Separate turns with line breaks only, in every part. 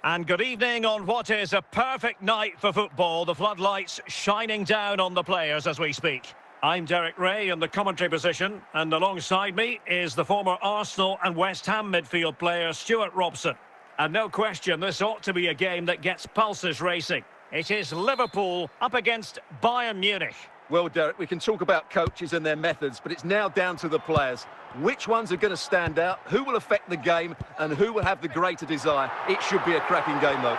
And good evening on what is a perfect night for football. The floodlights shining down on the players as we speak. I'm Derek Ray in the commentary position, and alongside me is the former Arsenal and West Ham midfield player Stuart Robson. And no question, this ought to be a game that gets pulses racing. It is Liverpool up against Bayern Munich.
Well, Derek, we can talk about coaches and their methods, but it's now down to the players. Which ones are going to stand out, who will affect the game, and who will have the greater desire? It should be a cracking game, though.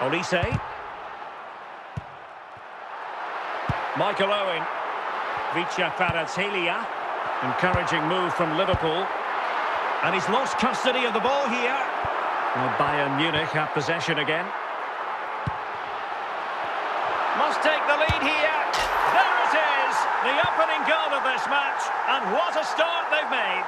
Olise. Michael Owen. Vicha Kvaratskhelia. Encouraging move from Liverpool. And he's lost custody of the ball here. Well, Bayern Munich have possession again. Must take the lead here. There it is, the opening goal of this match, and what a start they've made.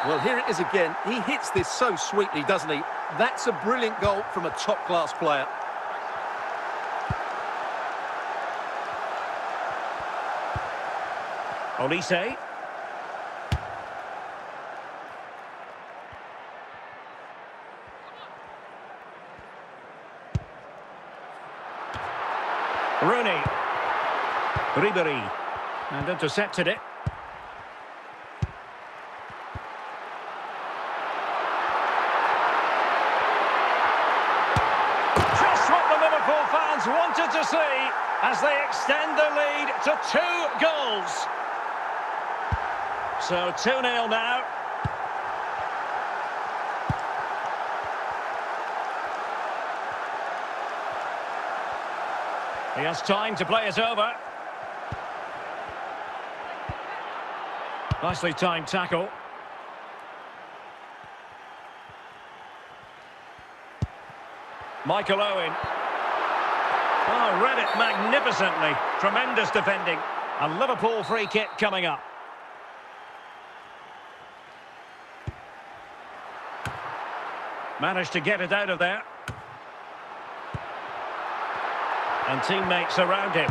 Well, here it is again. He hits this so sweetly, doesn't he? That's a brilliant goal from a top-class player.
Olise. Rooney. Ribéry. And intercepted it. Just what the Liverpool fans wanted to see as they extend their lead to 2 goals. So 2-0 now. He has time to play it over. Nicely timed tackle. Michael Owen. Oh, read it magnificently. Tremendous defending. A Liverpool free kick coming up. Managed to get it out of there. And teammates around him.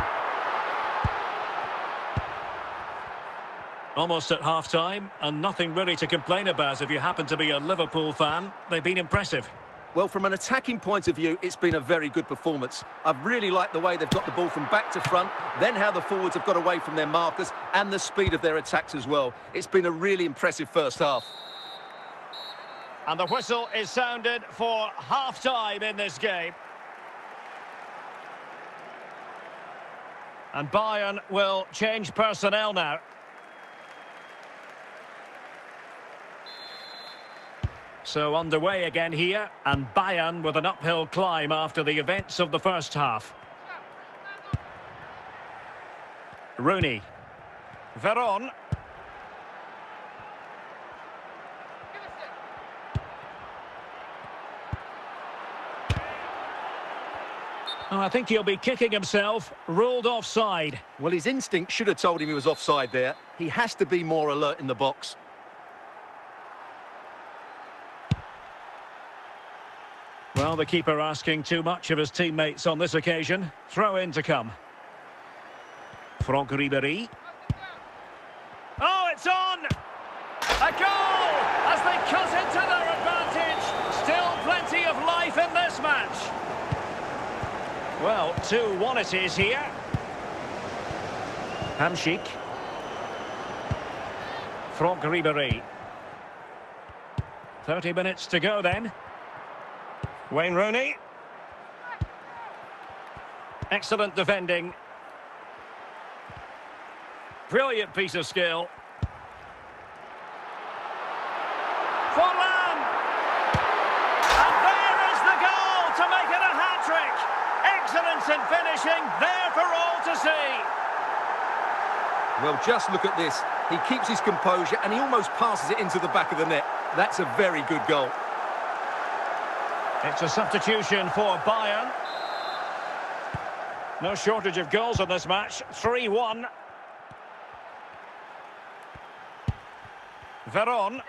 Almost at half-time, and nothing really to complain about if you happen to be a Liverpool fan. They've been impressive.
Well, from an attacking point of view, it's been a very good performance. I've really liked the way they've got the ball from back to front, then how the forwards have got away from their markers, and the speed of their attacks as well. It's been a really impressive first half.
And the whistle is sounded for half-time in this game. And Bayern will change personnel now. So underway again here, and Bayern with an uphill climb after the events of the first half. Rooney. Veron. Oh, I think he'll be kicking himself, ruled offside.
Well, his instinct should have told him he was offside there. He has to be more alert in the box.
Well, the keeper asking too much of his teammates on this occasion. Throw in to come. Franck Ribéry. Oh, it's on! A goal! As they cut into their advantage. Still plenty of life in this match. Well, 2-1 it is here. Hamsik. Franck Ribéry. 30 minutes to go then. Wayne Rooney. Excellent defending. Brilliant piece of skill. Forlan! And there is the goal to make it a hat-trick. Excellence in finishing, there for all to see.
Well, just look at this. He keeps his composure and he almost passes it into the back of the net. That's a very good goal.
It's a substitution for Bayern. No shortage of goals in this match. 3-1. Veron.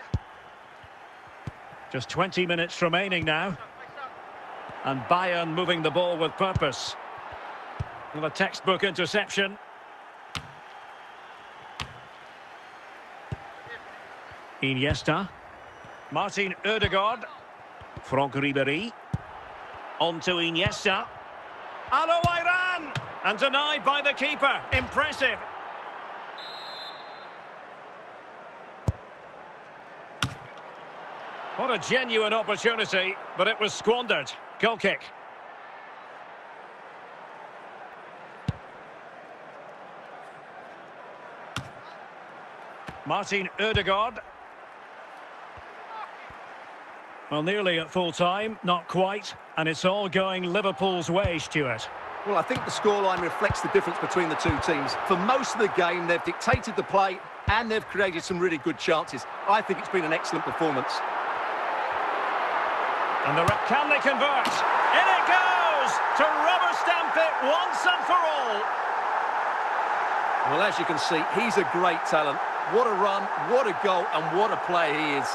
Just 20 minutes remaining now. And Bayern moving the ball with purpose. Well, a textbook interception. Iniesta. Martin Ødegaard. Franck Ribéry. On to Iniesta. Alo Iran! And denied by the keeper. Impressive. What a genuine opportunity, but it was squandered. Goal kick. Martin Ødegaard. Well, nearly at full time, not quite, and it's all going Liverpool's way, Stuart.
Well, I think the scoreline reflects the difference between the two teams. For most of the game, they've dictated the play and they've created some really good chances. I think it's been an excellent performance.
And can they convert? In it goes! To rubber stamp it once and for all.
Well, as you can see, he's a great talent. What a run, what a goal, and what a player he is.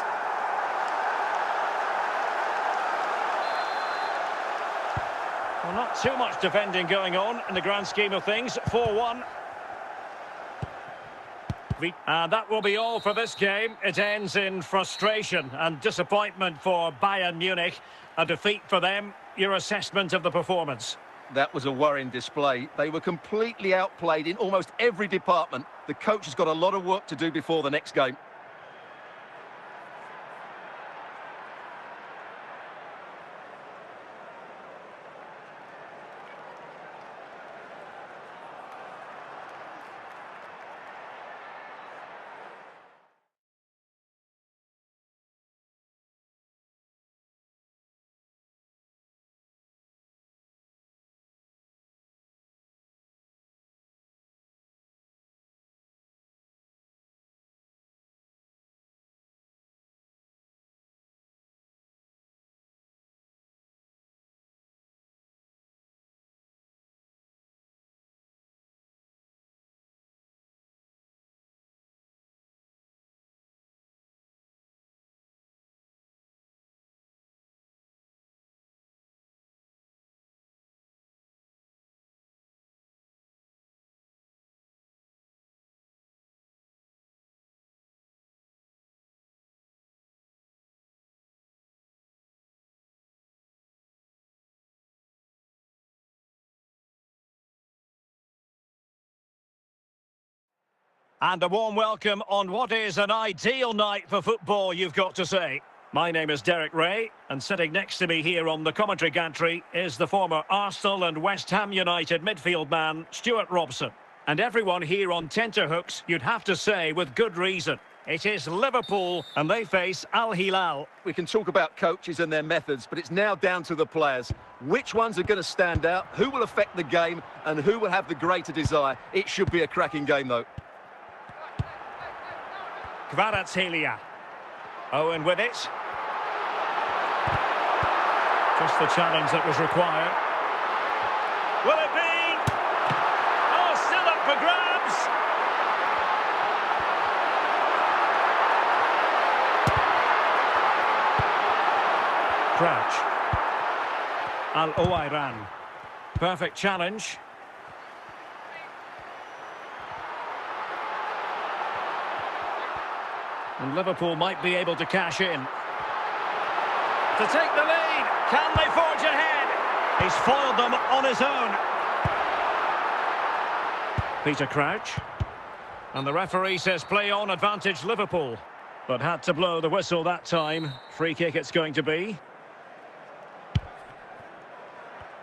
Well, not too much defending going on in the grand scheme of things. 4-1. And that will be all for this game. It ends in frustration and disappointment for Bayern Munich. A defeat for them. Your assessment of the performance?
That was a worrying display. They were completely outplayed in almost every department. The coach has got a lot of work to do before the next game.
And a warm welcome on what is an ideal night for football, you've got to say. My name is Derek Ray, and sitting next to me here on the commentary gantry is the former Arsenal and West Ham United midfield man, Stuart Robson. And everyone here on tenterhooks, you'd have to say with good reason. It is Liverpool, and they face Al Hilal.
We can talk about coaches and their methods, but it's now down to the players. Which ones are going to stand out, who will affect the game, and who will have the greater desire? It should be a cracking game, though.
Kvaratskhelia. Owen with it. Just the challenge that was required. Will it be? Oh, still up for grabs. Crouch. Al-Owairan. Perfect challenge. And Liverpool might be able to cash in. To take the lead. Can they forge ahead? He's foiled them on his own. Peter Crouch. And the referee says play on, advantage Liverpool. But had to blow the whistle that time. Free kick it's going to be.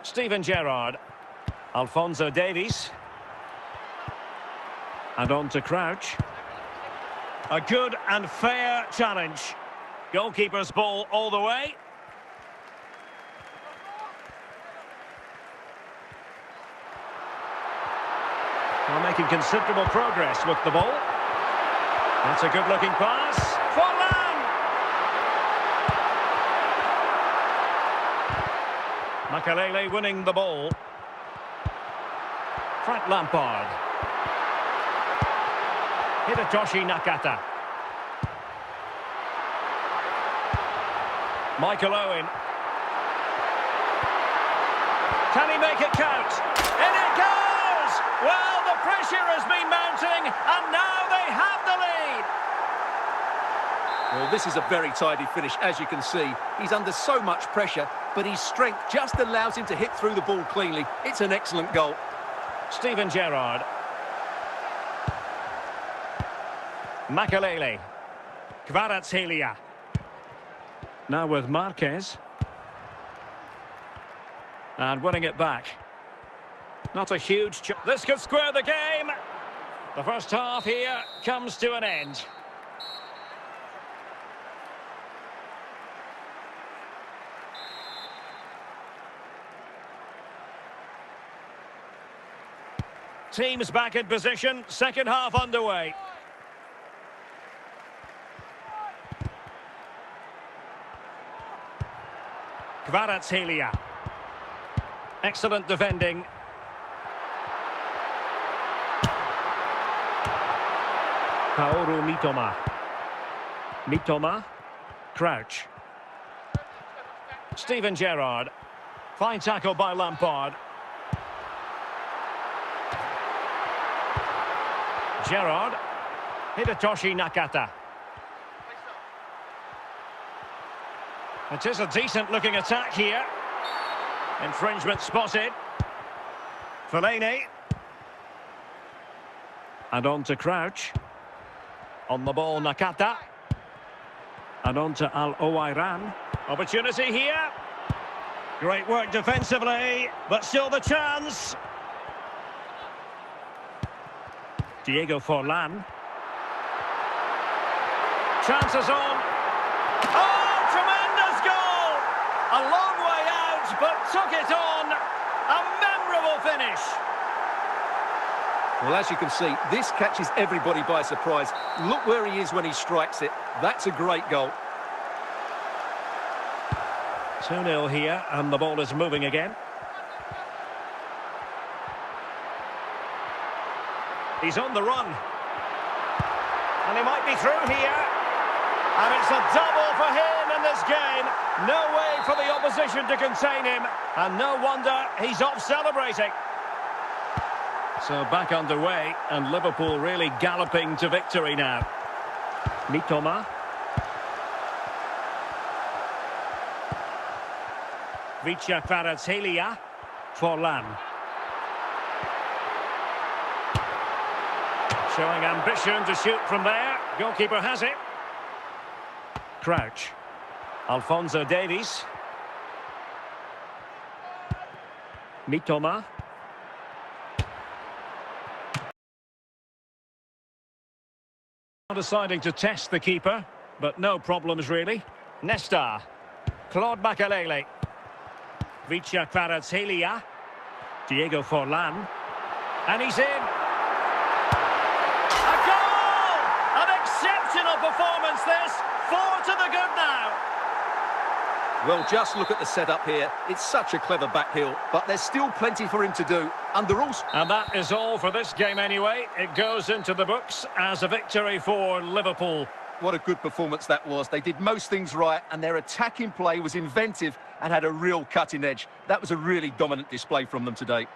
Steven Gerrard. Alphonso Davies. And on to Crouch. A good and fair challenge. Goalkeeper's ball all the way. Well, making considerable progress with the ball. That's a good-looking pass. Forlan! Makalele winning the ball. Frank Lampard. Hidetoshi Nakata. Michael Owen. Can he make it count? In it goes! Well, the pressure has been mounting, and now they have the lead.
Well, this is a very tidy finish, as you can see. He's under so much pressure, but his strength just allows him to hit through the ball cleanly. It's an excellent goal.
Steven Gerrard. Makalele. Kvaratskhelia. Now with Marquez. And winning it back. Not a huge... This could square the game. The first half here comes to an end. Teams back in position, second half underway. Kvaratskhelia. Excellent defending. Kaoru Mitoma. Mitoma. Crouch. Steven Gerrard. Fine tackle by Lampard. Gerrard. Hidetoshi Nakata. It is a decent-looking attack here. Infringement spotted. Fellaini. And on to Crouch. On the ball, Nakata. And on to Al-Owairan. Opportunity here. Great work defensively, but still the chance. Diego Forlan. Chances on. Oh, tremendous goal! A long way out, but took it on. A memorable finish.
Well, as you can see, this catches everybody by surprise. Look where he is when he strikes it. That's a great goal.
2-0 here, and the ball is moving again. He's on the run. And he might be through here. And it's a double for him in this game. No way for the opposition to contain him. And no wonder he's off celebrating. So back underway, and Liverpool really galloping to victory now. Mitoma. Vicha Kvaratskhelia. Forlan. Showing ambition to shoot from there. Goalkeeper has it. Crouch. Alphonso Davies. Mitoma. Deciding to test the keeper, but no problems really. Nesta. Claude Makalele. Vicha Kvaratskhelia. Diego Forlan. And he's in. A goal! An exceptional performance this. 4 to the good now.
Well, just look at the setup here. It's such a clever back heel, but there's still plenty for him to do. Under all...
And that is all for this game anyway. It goes into the books as a victory for Liverpool.
What a good performance that was. They did most things right, and their attacking play was inventive and had a real cutting edge. That was a really dominant display from them today.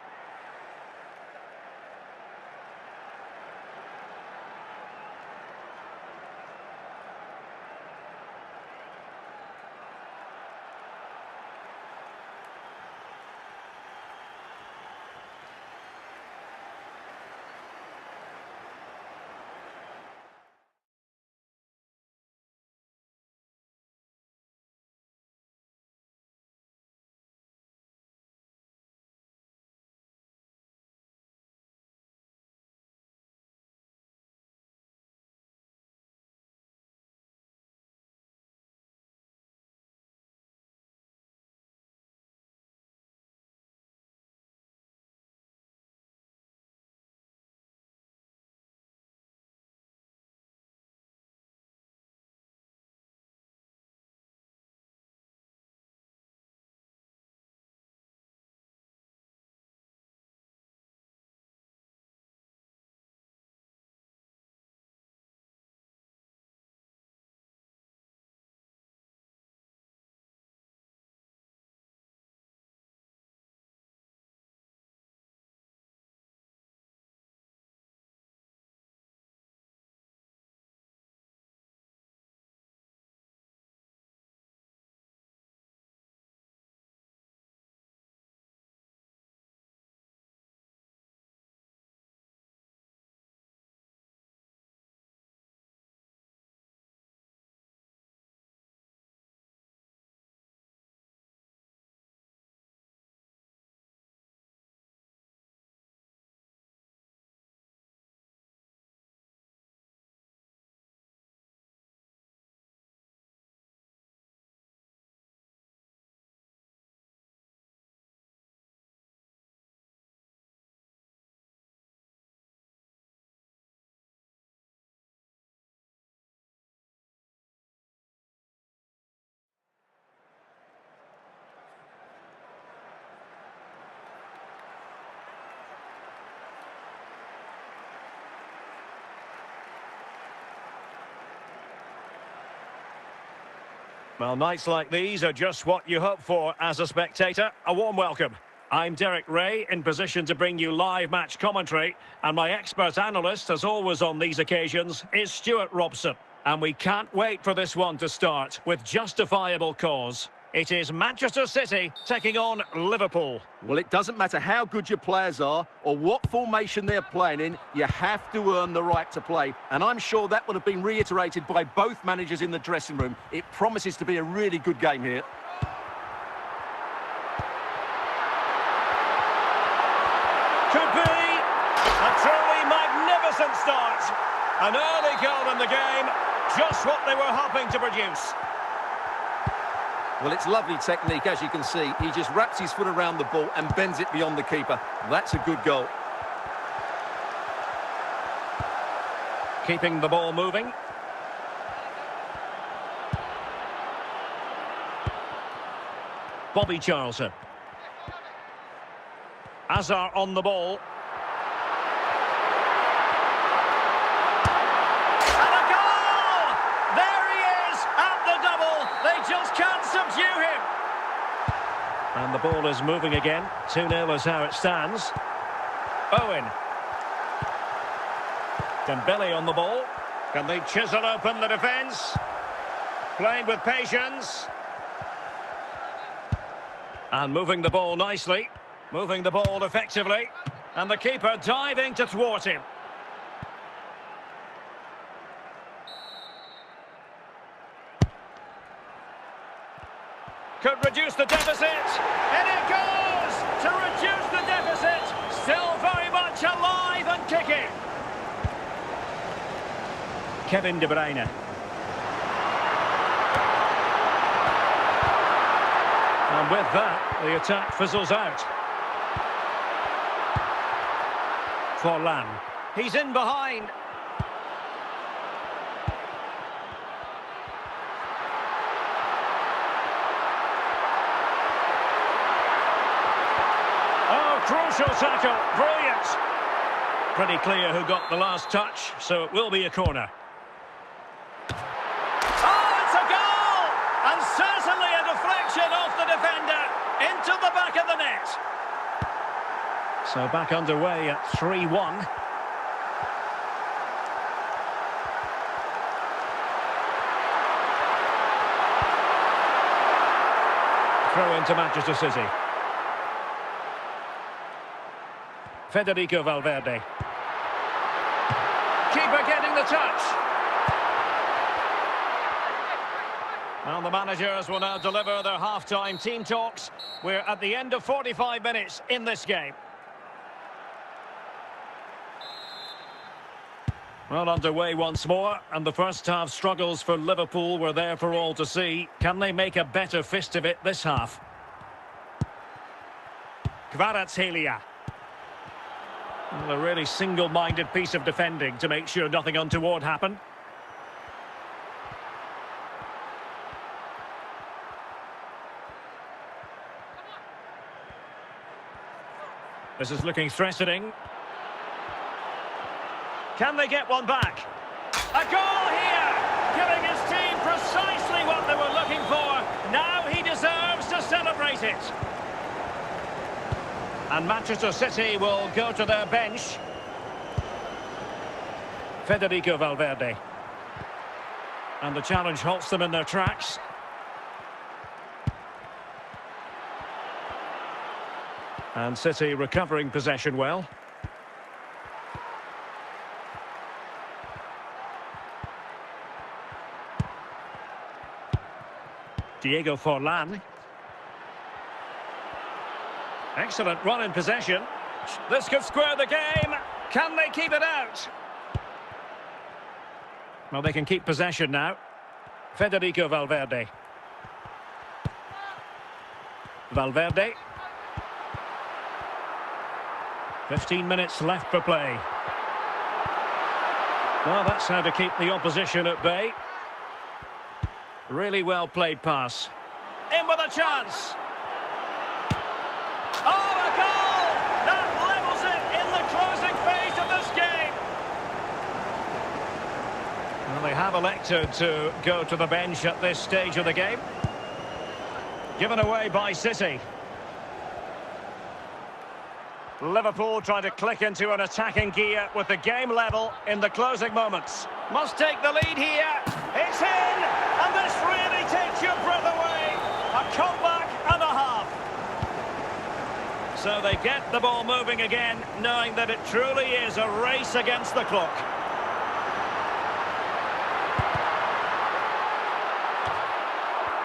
Well, nights like these are just what you hope for as a spectator. A warm welcome. I'm Derek Ray, in position to bring you live match commentary, and my expert analyst, as always on these occasions, is Stuart Robson. And we can't wait for this one to start, with justifiable cause. It is Manchester City taking on Liverpool.
Well, it doesn't matter how good your players are or what formation they're playing in, you have to earn the right to play. And I'm sure that would have been reiterated by both managers in the dressing room. It promises to be a really good game here.
Could be a truly magnificent start. An early goal in the game, just what they were hoping to produce.
Well, it's lovely technique, as you can see. He just wraps his foot around the ball and bends it beyond the keeper. That's a good goal.
Keeping the ball moving. Bobby Charlton. Azar on the ball. And a goal! There he is at the double. They just can't subdue him. And the ball is moving again. 2-0 is how it stands. Owen. Dembele on the ball. Can they chisel open the defence? Playing with patience. And moving the ball nicely. Moving the ball effectively. And the keeper diving to thwart him. Could reduce the deficit. And it goes to reduce the deficit. Still very much alive and kicking. Kevin De Bruyne. And with that, the attack fizzles out. Forlan. He's in behind. Oh, crucial tackle. Brilliant. Pretty clear who got the last touch, so it will be a corner. Oh, it's a goal! And certainly a deflection off the defender into the back of the net. So back underway at 3-1. Throw into Manchester City. Federico Valverde. Keeper getting the touch. And the managers will now deliver their half-time team talks. We're at the end of 45 minutes in this game. Well, underway once more, and the first half struggles for Liverpool were there for all to see. Can they make a better fist of it this half? Kvaratskhelia. Well, a really single-minded piece of defending to make sure nothing untoward happened. This is looking threatening. Can they get one back? A goal here! Giving his team precisely what they were looking for. Now he deserves to celebrate it. And Manchester City will go to their bench. Federico Valverde. And the challenge halts them in their tracks. And City recovering possession well. Diego Forlan. Excellent run in possession. This could square the game. Can they keep it out? Well, they can keep possession now. Federico Valverde. Valverde. 15 minutes left for play. Well, that's how to keep the opposition at bay. Really well played pass. In with a chance. Oh, a goal! That levels it in the closing phase of this game. Well, they have have elected to go to the bench at this stage of the game. Given away by City. Liverpool trying to click into an attacking gear with the game level in the closing moments. Must take the lead here. It's in! And this really takes your breath away. A comeback and a half. So they get the ball moving again, knowing that it truly is a race against the clock.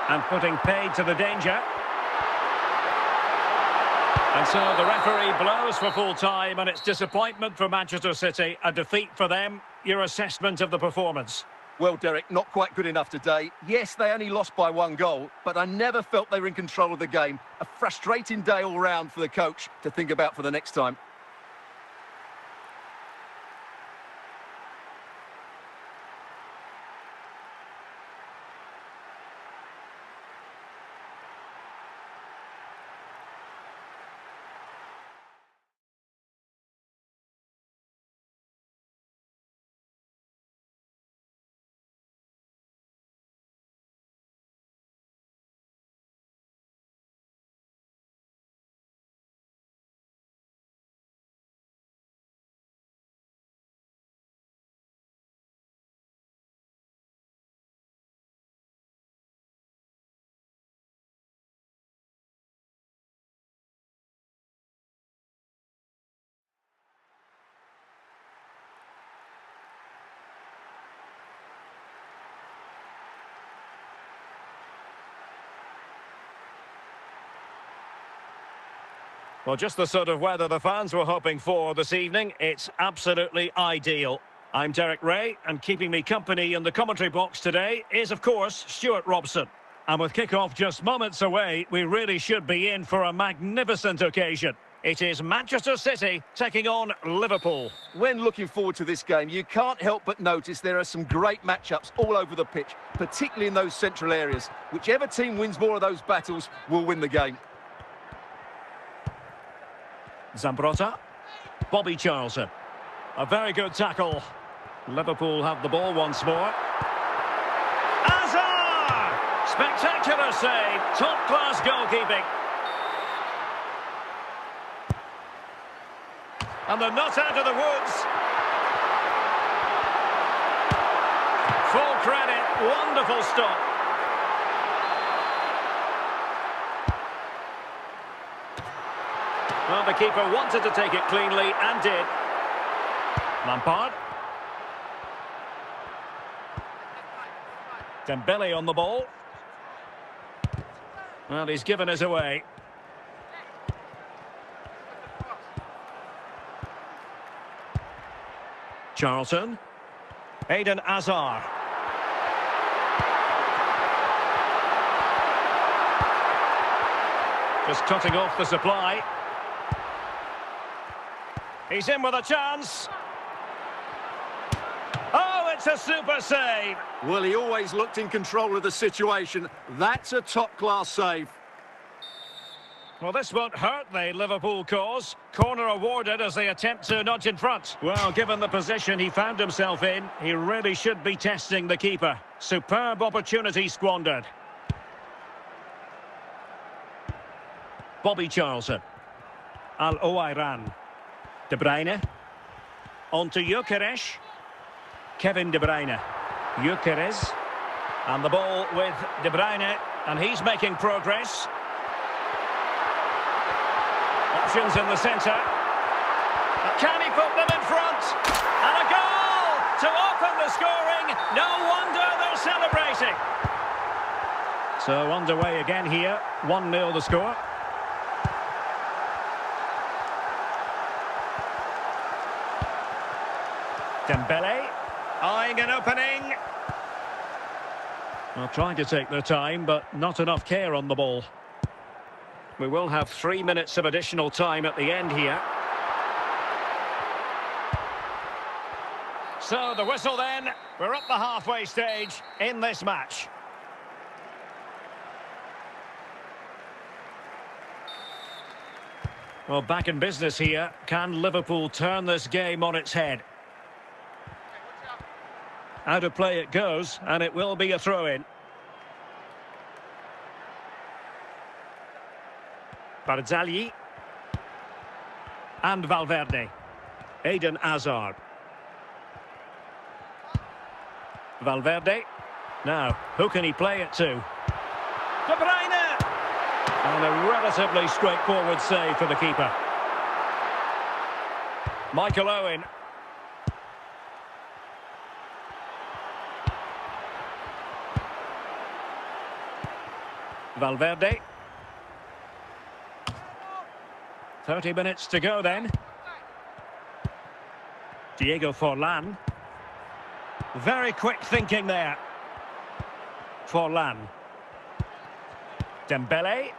And putting paid to the danger. And so the referee blows for full time, and it's disappointment for Manchester City, a defeat for them. Your assessment of the performance?
Well, Derek, not quite good enough today. Yes, they only lost by 1 goal, but I never felt they were in control of the game. A frustrating day all round for the coach to think about for the next time.
Well, just the sort of weather the fans were hoping for this evening. It's absolutely ideal. I'm Derek Ray, and keeping me company in the commentary box today is, of course, Stuart Robson. And with kick-off just moments away, we really should be in for a magnificent occasion. It is Manchester City taking on Liverpool.
When looking forward to this game, you can't help but notice there are some great matchups all over the pitch, particularly in those central areas. Whichever team wins more of those battles will win the game.
Zambrotta. Bobby Charlton. A very good tackle. Liverpool have the ball once more. Azar! Spectacular save. Top-class goalkeeping. And they're not out of the woods. Full credit. Wonderful stop. Well, the keeper wanted to take it cleanly and did. Lampard. Dembele on the ball. Well, he's given us away. Charlton. Eden Hazard. Just cutting off the supply. He's in with a chance. Oh, it's a super save.
Well, he always looked in control of the situation. That's a top-class save.
Well, this won't hurt the Liverpool cause. Corner awarded as they attempt to nudge in front. Well, given the position he found himself in, he really should be testing the keeper. Superb opportunity squandered. Bobby Charlton. Al-Owairan. De Bruyne. On to Gyökeres. Kevin De Bruyne. Gyökeres. And the ball with De Bruyne. And he's making progress. Options in the centre. Can he put them in front? And a goal to open the scoring. No wonder they're celebrating. So underway again here. 1-0 the score. Dembele, eyeing an opening. Well, trying to take their time, but not enough care on the ball. We will have 3 minutes of additional time at the end here. So the whistle then. We're at the halfway stage in this match. Well, back in business here. Can Liverpool turn this game on its head? Out of play it goes, and it will be a throw-in. Barzagli. And Valverde. Eden Hazard. Valverde. Now, who can he play it to? De Bruyne! And a relatively straightforward save for the keeper. Michael Owen. Valverde. 30 minutes to go then. Diego Forlan. Very quick thinking there. Forlan. Dembele.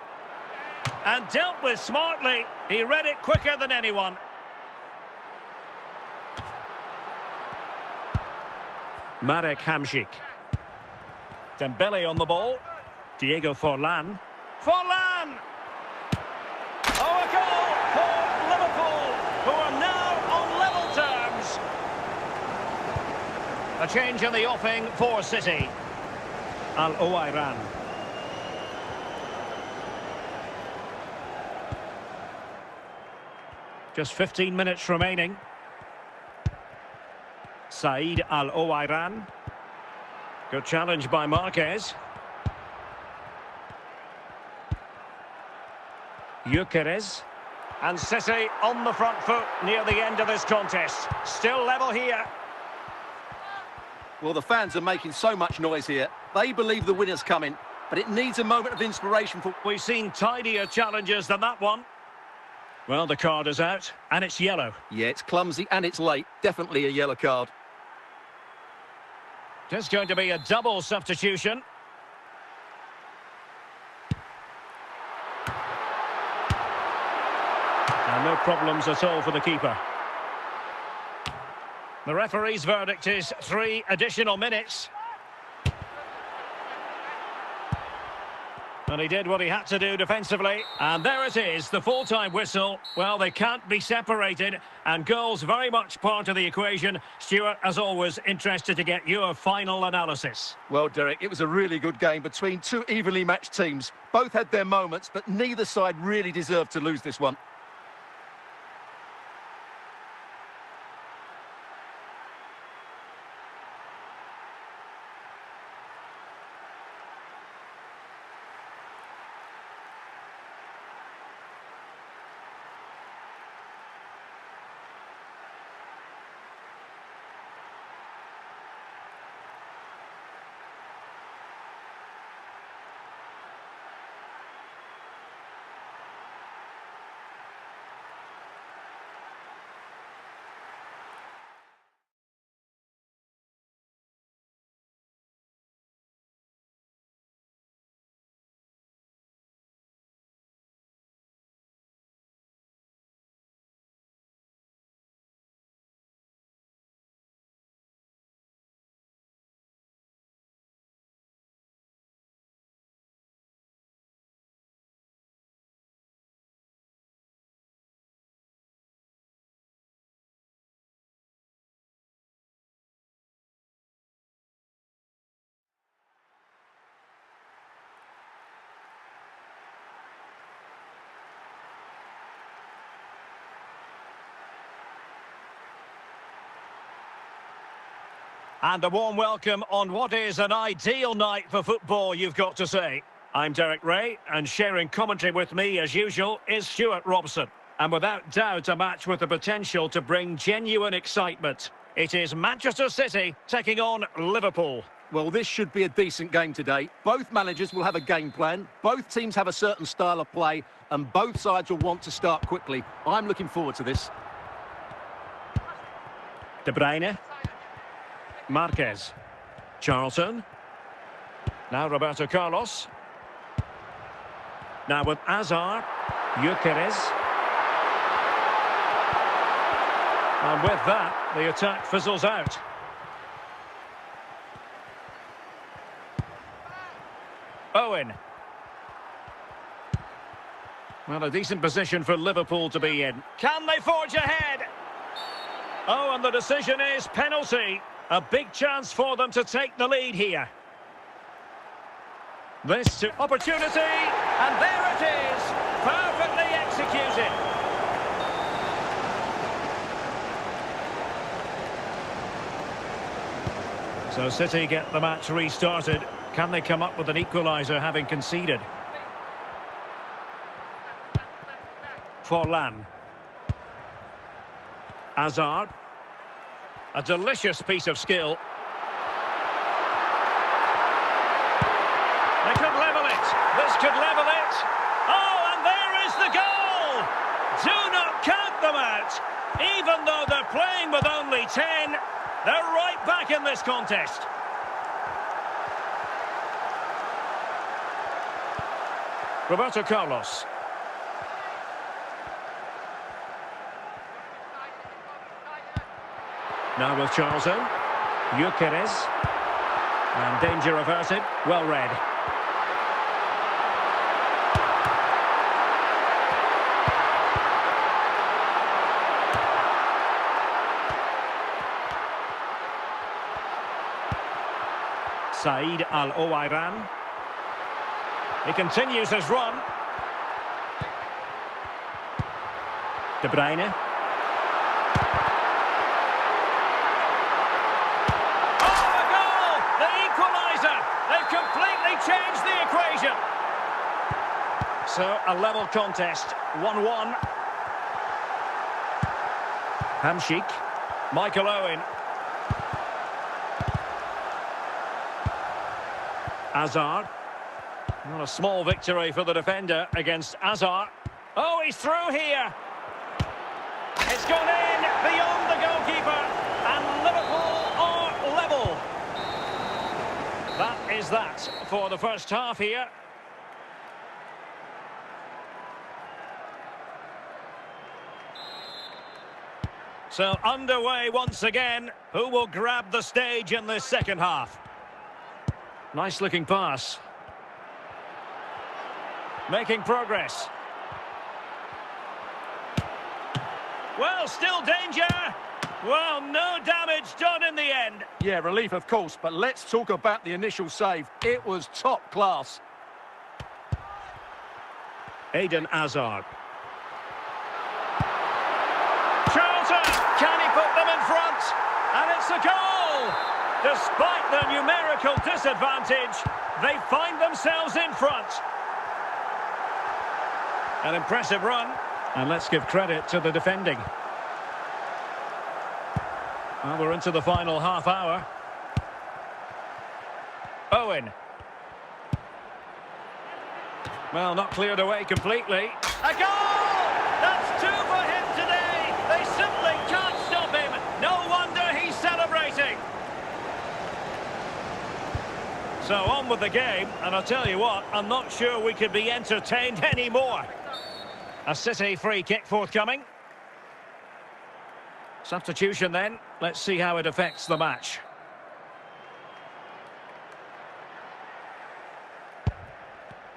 And dealt with smartly. He read it quicker than anyone. Marek Hamšík. Dembele on the ball. Diego Forlan. Forlan! Oh, a goal for Liverpool, who are now on level terms. A change in the offing for City. Al-Owairan. Just 15 minutes remaining. Said Al-Owairan. Good challenge by Marquez. Gyökeres. And City on the front foot near the end of this contest. Still level here.
Well, the fans are making so much noise here. They believe the winner's coming, but it needs a moment of inspiration for...
We've seen tidier challenges than that one. Well, the card is out, and it's yellow.
Yeah, it's clumsy and it's late. Definitely a yellow card.
Just going to be a double substitution. And no problems at all for the keeper. The referee's verdict is 3 additional minutes. And he did what he had to do defensively. And there it is, the full-time whistle. Well, they can't be separated. And goals very much part of the equation. Stuart, as always, interested to get your final analysis.
Well, Derek, it was a really good game between two evenly matched teams. Both had their moments, but neither side really deserved to lose this one.
And a warm welcome on what is an ideal night for football, you've got to say. I'm Derek Ray, and sharing commentary with me, as usual, is Stuart Robson. And without doubt, a match with the potential to bring genuine excitement. It is Manchester City taking on Liverpool.
Well, this should be a decent game today. Both managers will have a game plan. Both teams have a certain style of play, and both sides will want to start quickly. I'm looking forward to this.
De Bruyne. Marquez. Charlton. Now Roberto Carlos. Now with Hazard. Gyökeres. And with that, the attack fizzles out. Owen. Well, a decent position for Liverpool to be in. Can they forge ahead? Oh, and the decision is penalty. A big chance for them to take the lead here. This to opportunity, and there it is, perfectly executed. So City get the match restarted. Can they come up with an equaliser having conceded? Forlan. Hazard. A delicious piece of skill. They could level it. This could level it. Oh, and there is the goal! Do not count them out. Even though they're playing with only 10, they're right back in this contest. Roberto Carlos. Now with Charlton. Gyökeres. And danger averted. Well read. Said Al-Owairan. He continues his run. De Bruyne. Oh, the goal! The equaliser! They've completely changed the equation. So, a level contest. 1-1. Hamsik. Michael Owen. Hazard. Not a small victory for the defender against Hazard. Oh, he's through here. It's gone in beyond the goalkeeper. And Liverpool are level. That is that for the first half here. So underway once again. Who will grab the stage in this second half? Nice looking pass. Making progress. Well, still danger. Well, no damage done in the end.
Yeah, relief of course, but let's talk about the initial save. It was top class.
Eden Hazard. Charlton! Can he put them in front? And it's a goal! Despite the numerical disadvantage, they find themselves in front. An impressive run. And let's give credit to the defending. Well, we're into the final half hour. Owen. Well, not cleared away completely. A goal! That's two for him today. They simply can't stop him. No wonder he's celebrating. So on with the game, and I'll tell you what, I'm not sure we could be entertained anymore. A City free kick forthcoming. Substitution then. Let's see how it affects the match.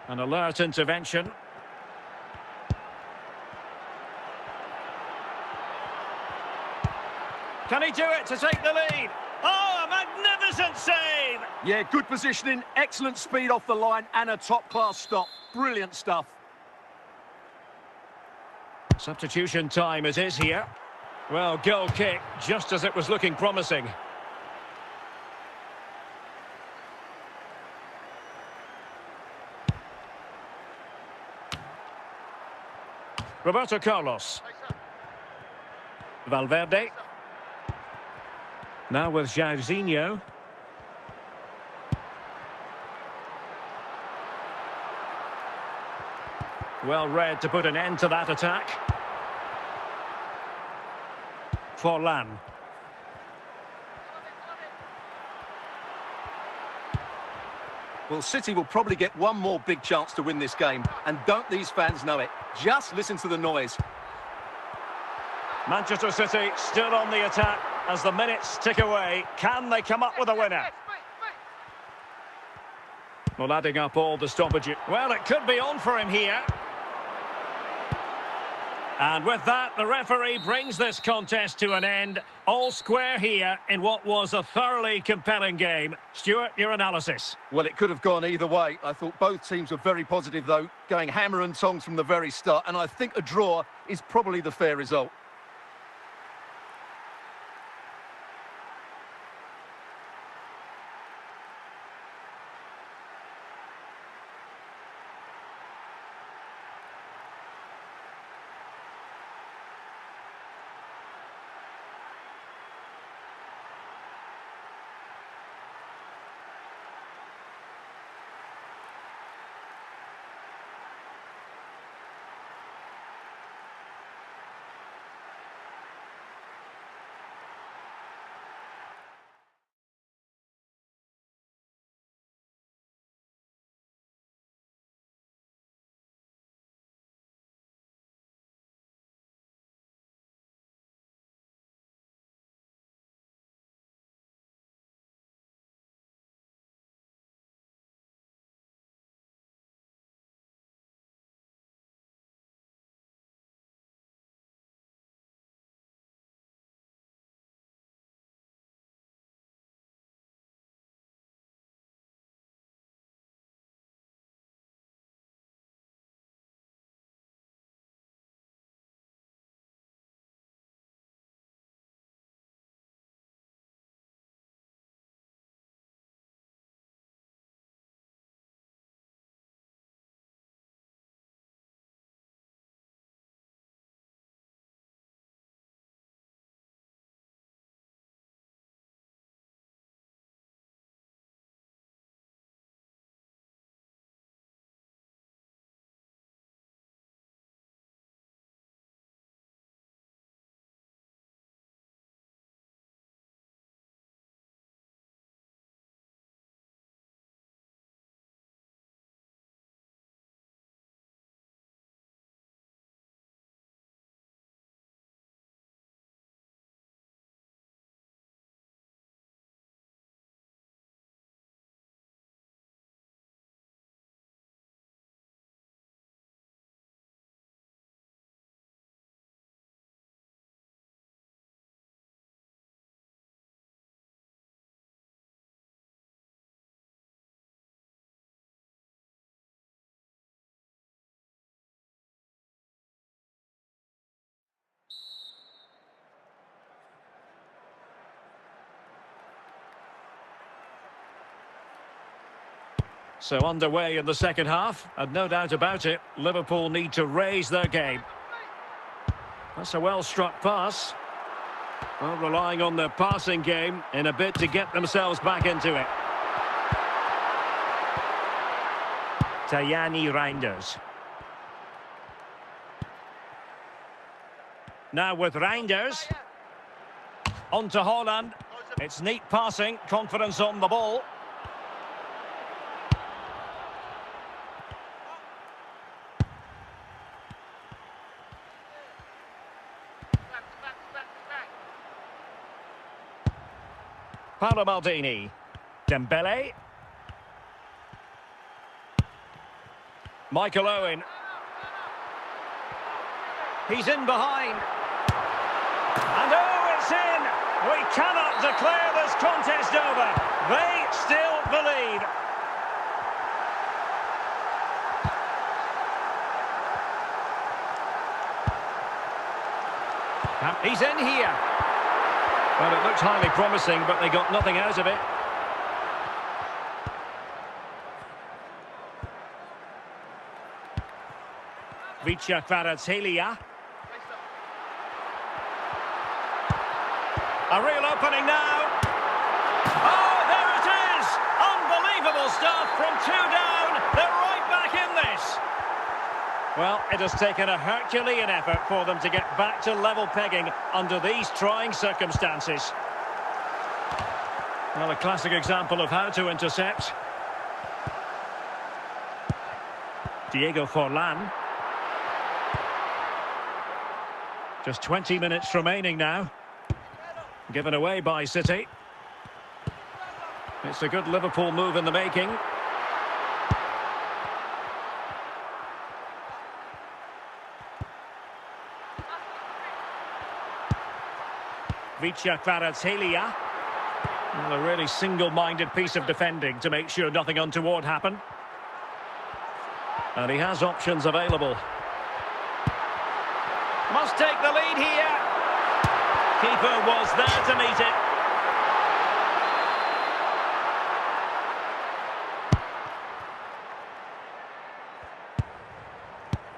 An alert intervention. Can he do it to take the lead? Oh, a magnificent save!
Yeah, good positioning, excellent speed off the line, and a top-class stop. Brilliant stuff.
Substitution time it is here. Well, goal kick, just as it was looking promising. Roberto Carlos. Valverde. Now with Jairzinho. Well read to put an end to that attack. Forlan.
Well, City will probably get one more big chance to win this game. And don't these fans know it? Just listen to the noise.
Manchester City still on the attack as the minutes tick away. Can they come up with a winner? Well, adding up all the stoppages. Well, it could be on for him here. And with that, the referee brings this contest to an end. All square here in what was a thoroughly compelling game. Stuart, your analysis?
Well, it could have gone either way. I thought both teams were very positive, though, going hammer and tongs from the very start. And I think a draw is probably the fair result.
So underway in the second half, and no doubt about it, Liverpool need to raise their game. That's a well-struck pass. Well, relying on their passing game in a bid to get themselves back into it. Tajani Reinders. Now with Reinders. On to Haaland. It's neat passing, confidence on the ball. Paolo Maldini. Dembele. Michael Owen. He's in behind. And oh, it's in! We cannot declare this contest over. They still believe. He's in here. Well, it looks highly promising, but they got nothing out of it. Vicha Kvaratskhelia. A real opening now. Oh, there it is! Unbelievable stuff from two down. They're right back in this. Well, it has taken a Herculean effort for them to get back to level pegging under these trying circumstances. Well, a classic example of how to intercept. Diego Forlan. Just 20 minutes remaining now. Given away by City. It's a good Liverpool move in the making. Vicha Kvaratskhelia. Well, a really single-minded piece of defending to make sure nothing untoward happened. And he has options available. Must take the lead here. Keeper was there to meet it.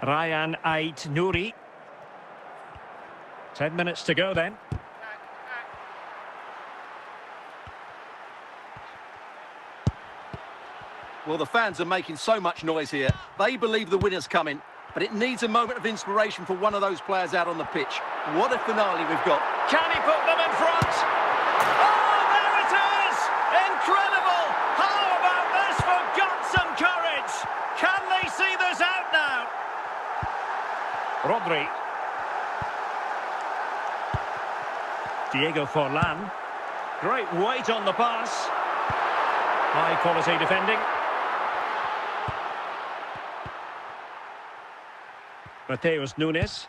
Ryan Ait Nouri. 10 minutes to go then.
Well, the fans are making so much noise here. They believe the winner's coming, but it needs a moment of inspiration for one of those players out on the pitch. What a finale we've got.
Can he put them in front? Oh, there it is! Incredible! How about this for guts and courage? Can they see this out now? Rodri. Diego Forlan. Great weight on the pass. High quality defending. Mateus Nunes.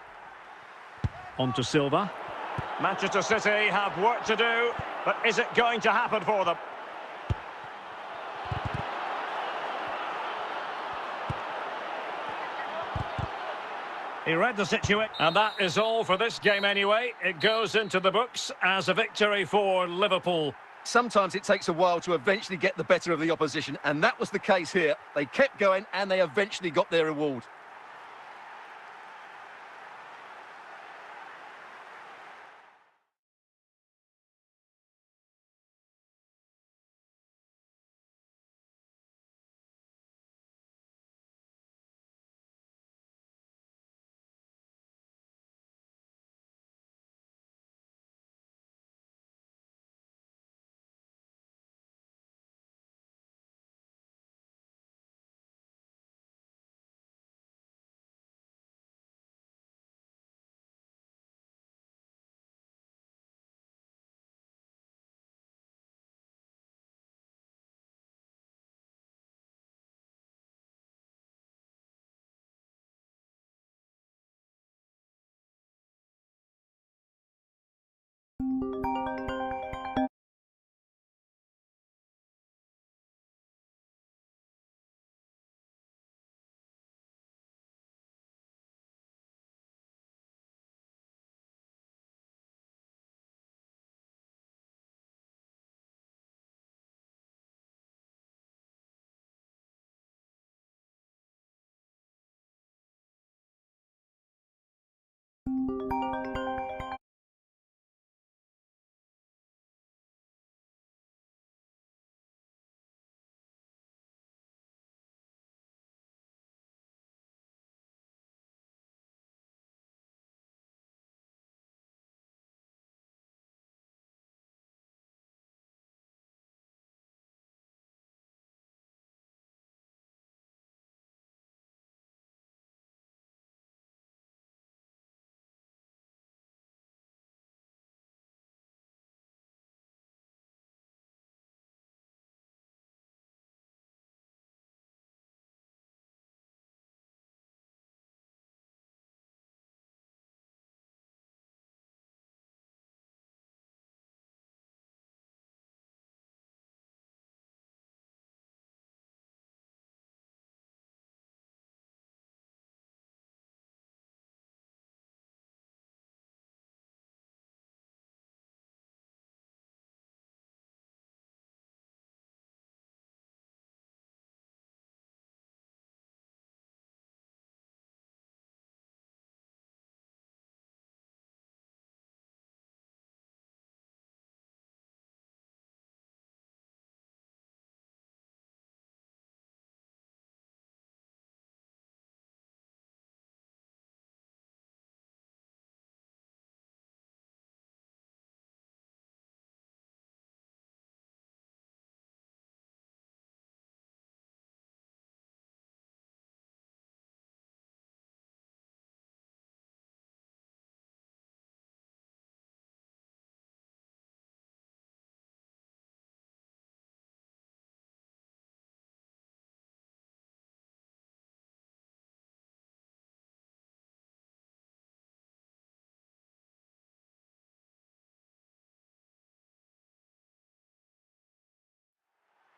On to Silva. Manchester City have work to do, but is it going to happen for them? He read the situation. And that is all for this game anyway. It goes into the books as a victory for Liverpool.
Sometimes it takes a while to eventually get the better of the opposition, and that was the case here. They kept going and they eventually got their reward.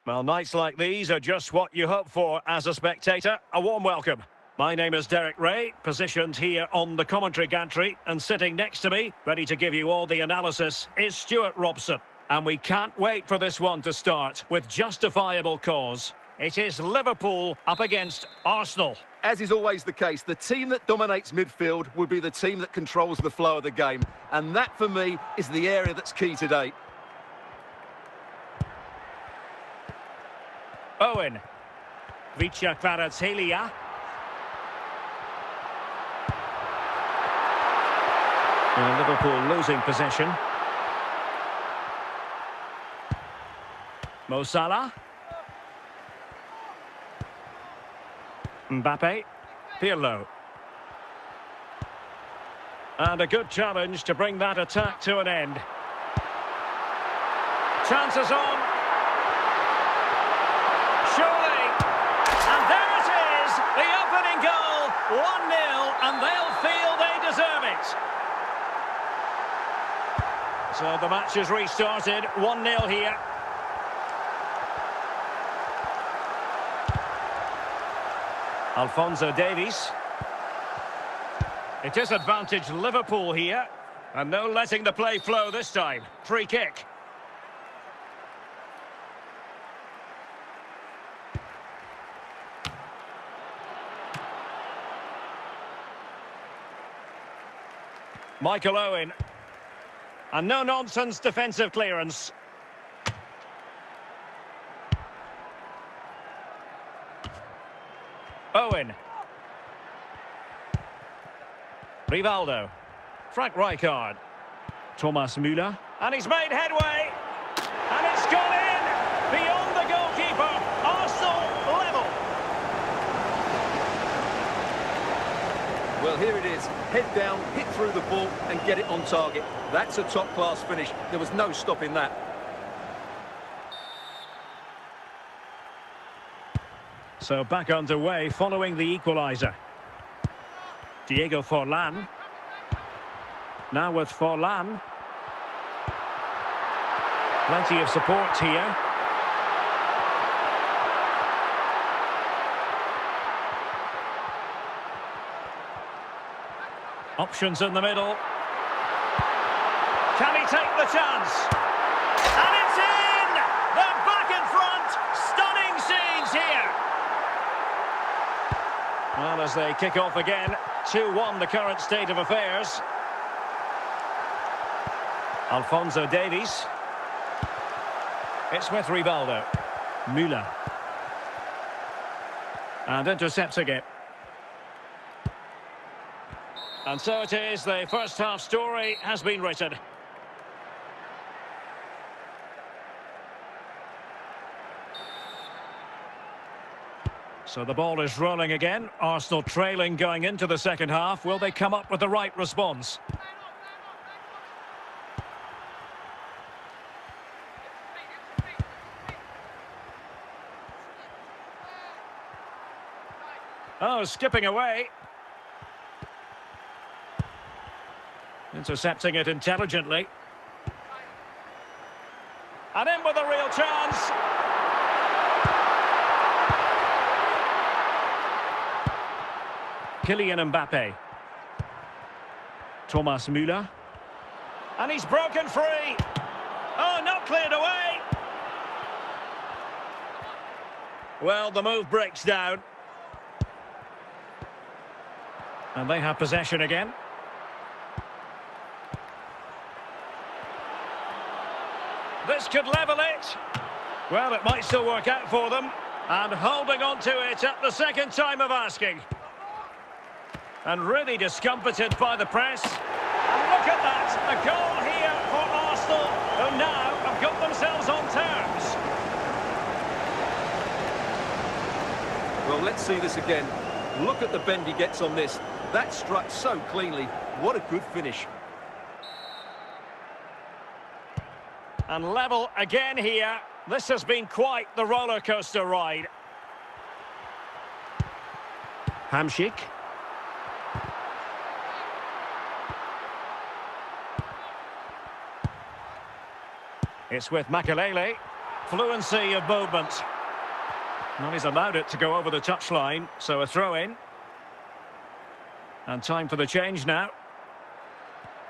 Well, nights like these are just what you hope for as a spectator. A warm welcome. My name is Derek Ray, positioned here on the commentary gantry, and sitting next to me, ready to give you all the analysis, is Stuart Robson. And we can't wait for this one to start with justifiable cause. It is Liverpool up against Arsenal.
As is always the case, the team that dominates midfield will be the team that controls the flow of the game. And that, for me, is the area that's key today.
Owen. Vicha Kvaratskhelia. Liverpool losing possession. Mo Salah. Mbappe. Pirlo. And a good challenge to bring that attack to an end. Chances on. Surely. And there it is. The opening goal. 1-0, and they'll feel they deserve it. So the match is restarted. 1-0 here. Alphonso Davies. It is advantage Liverpool here. And no letting the play flow this time. Free kick. Michael Owen. And no-nonsense defensive clearance. Owen. Rivaldo. Frank Rijkaard. Thomas Müller. And he's made headway. And it's gone in. Beyond the goalkeeper. Arsenal level.
Well, here it is. Head down, hit through the ball and get it on target. That's a top-class finish. There was no stopping that.
So back underway following the equaliser. Diego Forlan. Now with Forlan. Plenty of support here. Options in the middle. Can he take the chance? And it's in! They're back in front! Stunning scenes here! Well, as they kick off again, 2-1 the current state of affairs. Alphonso Davies. It's with Rivaldo. Müller. And intercepting it. And so it is, the first half story has been written. So the ball is rolling again. Arsenal trailing going into the second half. Will they come up with the right response? Oh, skipping away. Intercepting it intelligently. And in with a real chance. Kylian Mbappe. Thomas Müller. And he's broken free. Oh, not cleared away. Well, the move breaks down. And they have possession again. This could level it. Well, it might still work out for them. And holding on to it at the second time of asking. And really discomfited by the press. And look at that. A goal here for Arsenal, who now have got themselves on terms.
Well, let's see this again. Look at the bend he gets on this. That struck so cleanly. What a good finish.
And level again here. This has been quite the roller coaster ride. Hamšík. It's with Makelele. Fluency of movement. Well, he's allowed it to go over the touchline, so a throw-in. And time for the change now.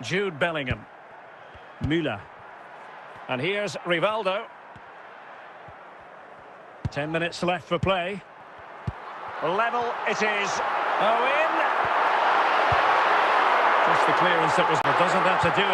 Jude Bellingham. Müller. And here's Rivaldo. 10 minutes left for play. Level it is. Oh, in! Just the clearance that was... But doesn't have to do it.